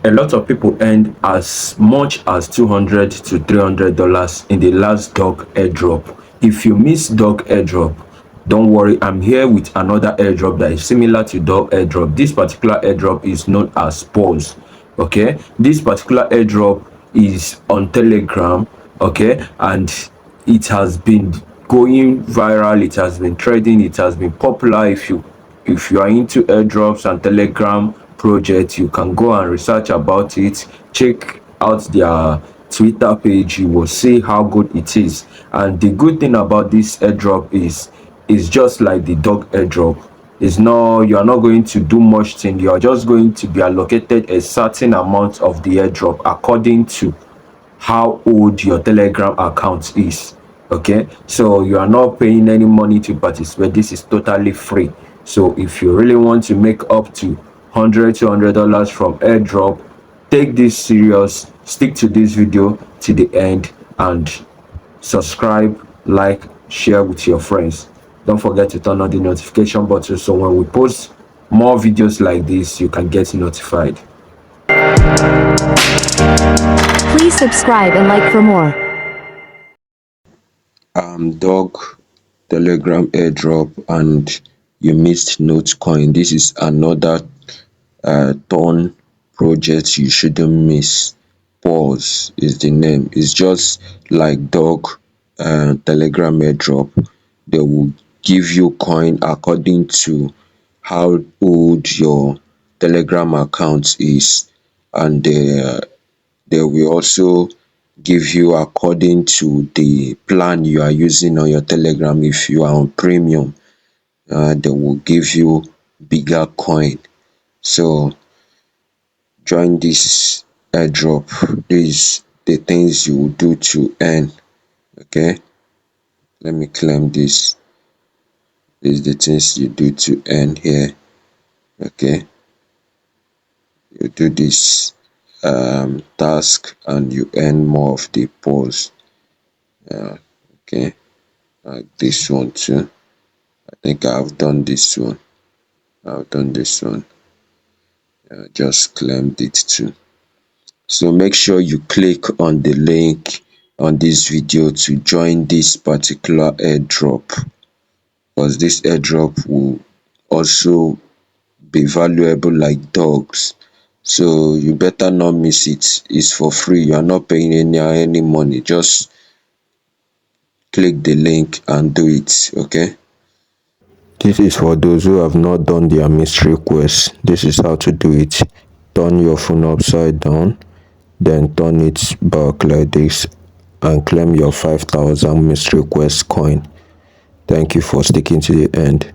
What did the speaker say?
a lot of people earned as much as $200 to $300 in the last dog airdrop. If you miss dog airdrop, don't worry, I'm here with another airdrop that is similar to dog airdrop. This particular airdrop is known as PAWS. Okay, this particular airdrop is on Telegram. Okay, and it has been going viral, it has been trending, it has been popular. If you are into airdrops and Telegram project, you can go and research about it, check out their Twitter page, you will see how good it is. And the good thing about this airdrop is just like the dog airdrop. It's not, you are not going to do much thing, you are just going to be allocated a certain amount of the airdrop according to how old your Telegram account is. Okay, so you are not paying any money to participate. This is totally free. So if you really want to make up to $100 from airdrop, take this serious, stick to this video to the end, and subscribe, like, share with your friends. Don't forget to turn on the notification button so when we post more videos like this, you can get notified. Please subscribe and like for more. Dog Telegram airdrop and you missed Notecoin. This is another ton project you shouldn't miss. PAWS is the name. It's just like dog Telegram airdrop. They will give you coin according to how old your Telegram account is, and they will also give you according to the plan you are using on your Telegram. If you are on premium, they will give you bigger coin. So join this airdrop. These the things you will do to earn. Okay, let me claim this. These the things you do to earn here. Okay, you do this task and you earn more of the PAWS. Okay, like this one too. I think I've done this one. Just claimed it too. So make sure you click on the link on this video to join this particular airdrop, because this airdrop will also be valuable like dogs. So you better not miss it. It's for free. You are not paying any money. Just click the link and do it. Okay, this is for those who have not done their mystery quest. This is how to do it. Turn your phone upside down, then turn it back like this and claim your 5,000 mystery quest coin. Thank you for sticking to the end.